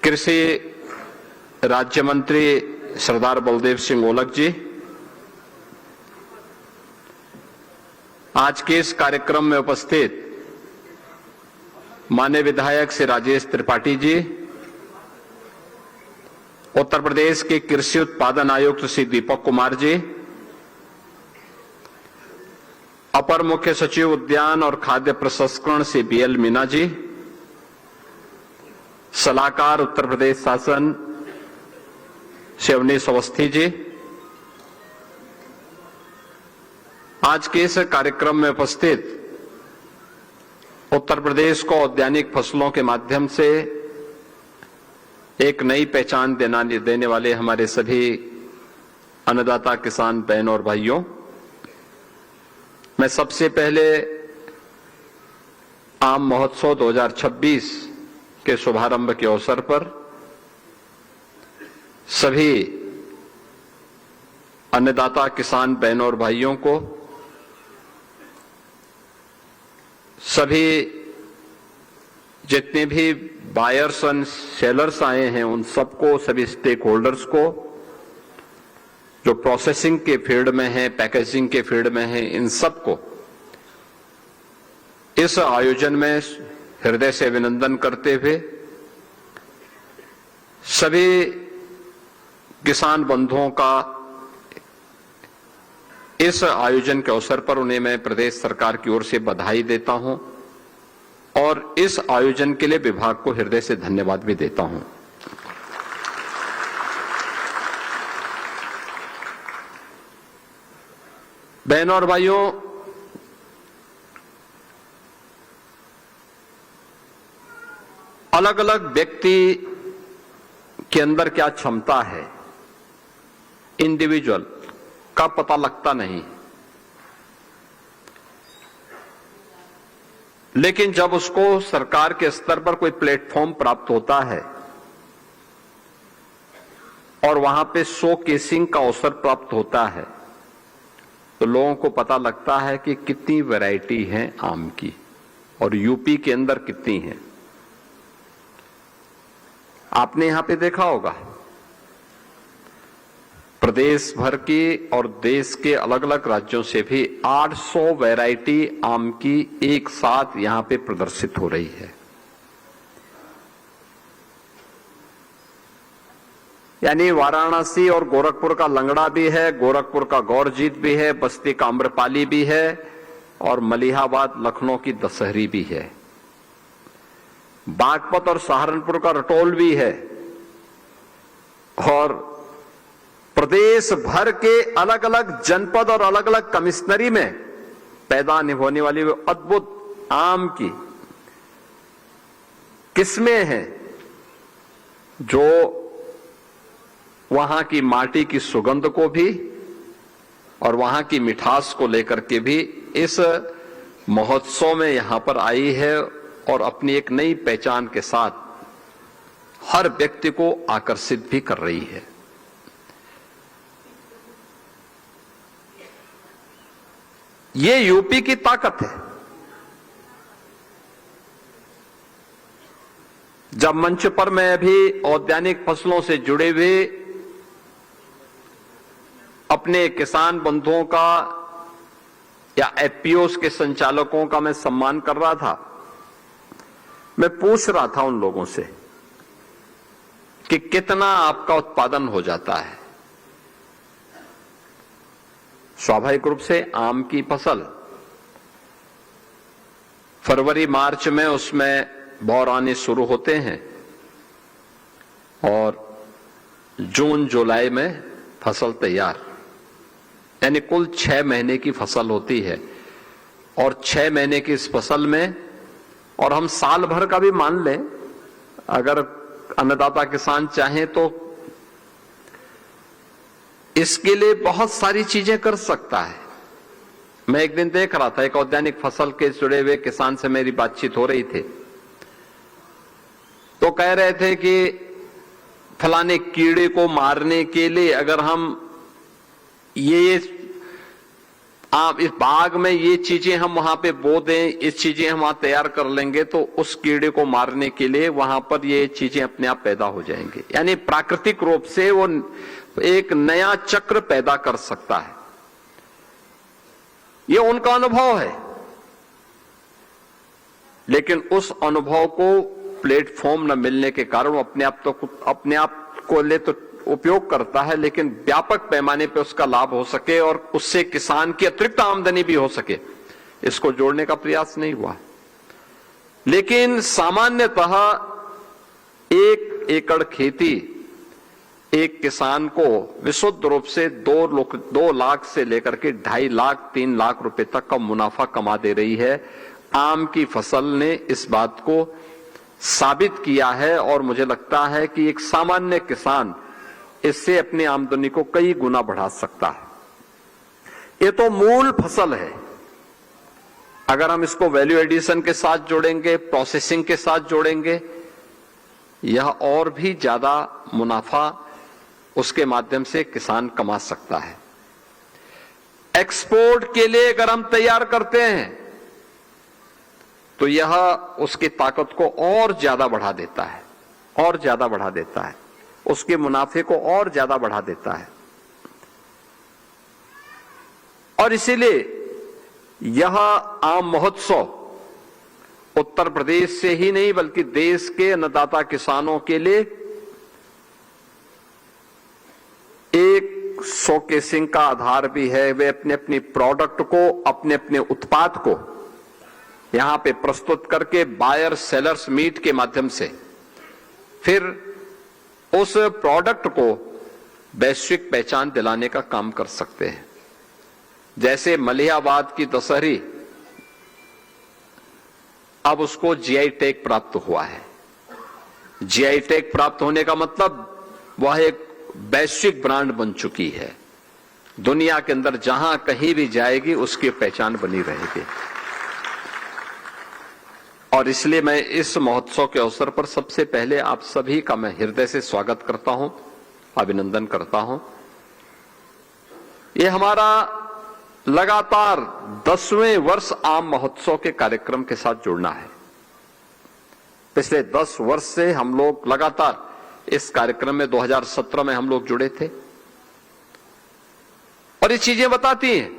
कृषि राज्य मंत्री सरदार बलदेव सिंह ओलख जी, आज के इस कार्यक्रम में उपस्थित माननीय विधायक श्री राजेश त्रिपाठी जी, उत्तर प्रदेश के कृषि उत्पादन आयुक्त श्री दीपक कुमार जी, अपर मुख्य सचिव उद्यान और खाद्य प्रसंस्करण श्री बीएल मीना जी, सलाहकार उत्तर प्रदेश शासन श्री अवनीश अवस्थी जी, आज के इस कार्यक्रम में उपस्थित उत्तर प्रदेश को औद्यानिक फसलों के माध्यम से एक नई पहचान देने वाले हमारे सभी अन्नदाता किसान बहनों और भाइयों, मैं सबसे पहले आम महोत्सव 2026 के शुभारंभ के अवसर पर सभी अन्नदाता किसान बहनों और भाइयों को, सभी जितने भी बायर्स एंड सेलर्स आए हैं उन सबको, सभी स्टेक होल्डर्स को, जो प्रोसेसिंग के फील्ड में हैं, पैकेजिंग के फील्ड में हैं, इन सबको इस आयोजन में हृदय से अभिनंदन करते हुए सभी किसान बंधुओं का इस आयोजन के अवसर पर उन्हें मैं प्रदेश सरकार की ओर से बधाई देता हूं और इस आयोजन के लिए विभाग को हृदय से धन्यवाद भी देता हूं। बहनों और भाइयों, अलग अलग व्यक्ति के अंदर क्या क्षमता है, इंडिविजुअल का पता लगता नहीं, लेकिन जब उसको सरकार के स्तर पर कोई प्लेटफॉर्म प्राप्त होता है और वहां पे शोकेसिंग का अवसर प्राप्त होता है तो लोगों को पता लगता है कि कितनी वैरायटी है आम की और यूपी के अंदर कितनी है। आपने यहां पे देखा होगा प्रदेश भर की और देश के अलग अलग राज्यों से भी 800 वैरायटी आम की एक साथ यहां पे प्रदर्शित हो रही है। यानी वाराणसी और गोरखपुर का लंगड़ा भी है, गोरखपुर का गौरजीत भी है, बस्ती का आम्रपाली भी है और मलिहाबाद लखनऊ की दशहरी भी है। बागपत और सहारनपुर का रटोल भी है और प्रदेश भर के अलग अलग जनपद और अलग अलग कमिश्नरी में पैदा होने वाली वो अद्भुत आम की किस्में हैं जो वहां की माटी की सुगंध को भी और वहां की मिठास को लेकर के भी इस महोत्सव में यहां पर आई है और अपनी एक नई पहचान के साथ हर व्यक्ति को आकर्षित भी कर रही है। ये यूपी की ताकत है। जब मंच पर मैं भी औद्यानिक फसलों से जुड़े हुए अपने किसान बंधुओं का या एफपीओस के संचालकों का मैं सम्मान कर रहा था, मैं पूछ रहा था उन लोगों से कि कितना आपका उत्पादन हो जाता है। स्वाभाविक रूप से आम की फसल फरवरी मार्च में उसमें बौर आने शुरू होते हैं और जून जुलाई में फसल तैयार, यानी कुल 6 महीने की फसल होती है और 6 महीने की इस फसल में, और हम साल भर का भी मान लें, अगर अन्नदाता किसान चाहें तो इसके लिए बहुत सारी चीजें कर सकता है। मैं एक दिन देख रहा था, एक औद्यानिक फसल के जुड़े हुए किसान से मेरी बातचीत हो रही थी, तो कह रहे थे कि फलाने कीड़े को मारने के लिए अगर हम ये आप इस बाग में ये चीजें हम वहां पे बो दें, इस चीजें हम वहां तैयार कर लेंगे तो उस कीड़े को मारने के लिए वहां पर ये चीजें अपने आप पैदा हो जाएंगी। यानी प्राकृतिक रूप से वो एक नया चक्र पैदा कर सकता है। ये उनका अनुभव है, लेकिन उस अनुभव को प्लेटफॉर्म न मिलने के कारण वो अपने आप को ले तो उपयोग करता है, लेकिन व्यापक पैमाने पे उसका लाभ हो सके और उससे किसान की अतिरिक्त आमदनी भी हो सके, इसको जोड़ने का प्रयास नहीं हुआ। लेकिन सामान्यतः 1 एकड़ खेती एक किसान को विशुद्ध रूप से 2 लाख से लेकर के 2.5 लाख 3 लाख रुपए तक का मुनाफा कमा दे रही है। आम की फसल ने इस बात को साबित किया है और मुझे लगता है कि एक सामान्य किसान इससे अपनी आमदनी को कई गुना बढ़ा सकता है। ये तो मूल फसल है। अगर हम इसको वैल्यू एडिशन के साथ जोड़ेंगे, प्रोसेसिंग के साथ जोड़ेंगे, यह और भी ज्यादा मुनाफा उसके माध्यम से किसान कमा सकता है। एक्सपोर्ट के लिए अगर हम तैयार करते हैं तो यह उसकी ताकत को और ज्यादा बढ़ा देता है, और ज्यादा बढ़ा देता है, उसके मुनाफे को और ज्यादा बढ़ा देता है। और इसीलिए यह आम महोत्सव उत्तर प्रदेश से ही नहीं बल्कि देश के अन्नदाता किसानों के लिए एक शोकेसिंग का आधार भी है। वे अपने अपने प्रोडक्ट को, अपने अपने उत्पाद को यहां पे प्रस्तुत करके बायर सेलर्स मीट के माध्यम से फिर उस प्रोडक्ट को वैश्विक पहचान दिलाने का काम कर सकते हैं। जैसे मलिहाबाद की दशहरी, अब उसको जीआई टैग प्राप्त हुआ है। जीआई टैग प्राप्त होने का मतलब वह एक वैश्विक ब्रांड बन चुकी है। दुनिया के अंदर जहां कहीं भी जाएगी उसकी पहचान बनी रहेगी। और इसलिए मैं इस महोत्सव के अवसर पर सबसे पहले आप सभी का मैं हृदय से स्वागत करता हूं, अभिनंदन करता हूं। ये हमारा लगातार 10वें वर्ष आम महोत्सव के कार्यक्रम के साथ जुड़ना है। पिछले 10 वर्ष से हम लोग लगातार इस कार्यक्रम में 2017 में हम लोग जुड़े थे। और ये चीजें बताती हैं,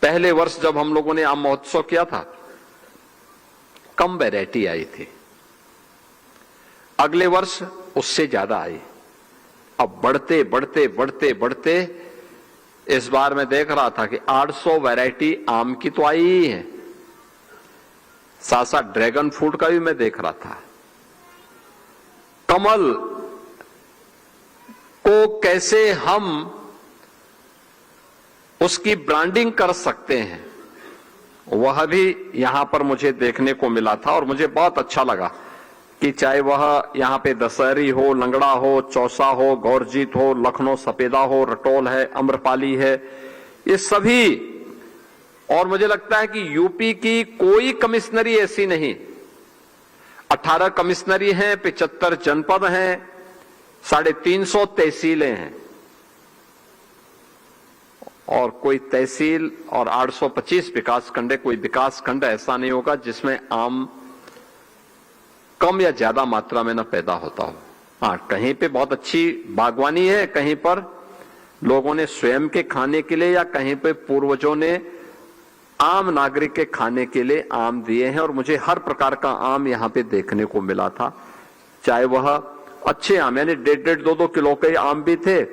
पहले वर्ष जब हम लोगों ने आम महोत्सव किया था कम वैरायटी आई थी, अगले वर्ष उससे ज्यादा आई। अब बढ़ते बढ़ते बढ़ते बढ़ते इस बार मैं देख रहा था कि 800 वैरायटी आम की तो आई ही है, साथ साथ ड्रैगन फ्रूट का भी मैं देख रहा था। कमल को कैसे हम उसकी ब्रांडिंग कर सकते हैं, वह भी यहां पर मुझे देखने को मिला था। और मुझे बहुत अच्छा लगा कि चाहे वह यहां पे दशहरी हो, लंगड़ा हो, चौसा हो, गौरजीत हो, लखनऊ सफेदा हो, रटोल है, अम्रपाली है, ये सभी। और मुझे लगता है कि यूपी की कोई कमिश्नरी ऐसी नहीं, 18 कमिश्नरी हैं, 75 जनपद हैं, 350 तहसीलें हैं, और कोई तहसील और 825 विकास खंड है। कोई विकास खंड ऐसा नहीं होगा जिसमें आम कम या ज्यादा मात्रा में न पैदा होता हो। हाँ, कहीं पे बहुत अच्छी बागवानी है, कहीं पर लोगों ने स्वयं के खाने के लिए या कहीं पे पूर्वजों ने आम नागरिक के खाने के लिए आम दिए हैं। और मुझे हर प्रकार का आम यहां पे देखने को मिला था, चाहे वह अच्छे आम यानी 1.5 2 किलो के आम भी थे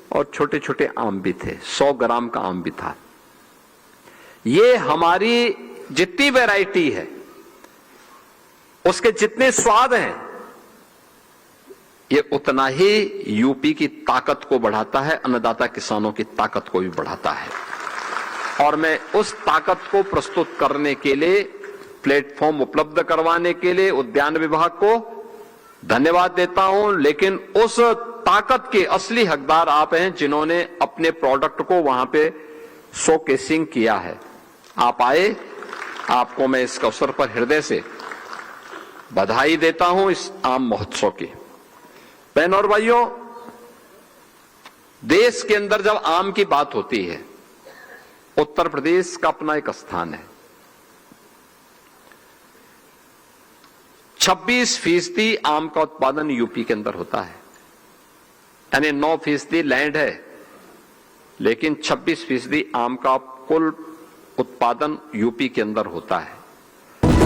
और छोटे छोटे आम भी थे, 100 ग्राम का आम भी था। ये हमारी जितनी वैरायटी है, उसके जितने स्वाद हैं, ये उतना ही यूपी की ताकत को बढ़ाता है, अन्नदाता किसानों की ताकत को भी बढ़ाता है। और मैं उस ताकत को प्रस्तुत करने के लिए, प्लेटफॉर्म उपलब्ध करवाने के लिए उद्यान विभाग को धन्यवाद देता हूं। लेकिन उस ताकत के असली हकदार आप हैं जिन्होंने अपने प्रोडक्ट को वहां पे शोकेसिंग किया है। आप आए, आपको मैं इस अवसर पर हृदय से बधाई देता हूं इस आम महोत्सव की। बहनों और भाइयों, देश के अंदर जब आम की बात होती है, उत्तर प्रदेश का अपना एक स्थान है। 26% आम का उत्पादन यूपी के अंदर होता है, यानी 9% लैंड है, लेकिन 26% आम का कुल उत्पादन यूपी के अंदर होता है।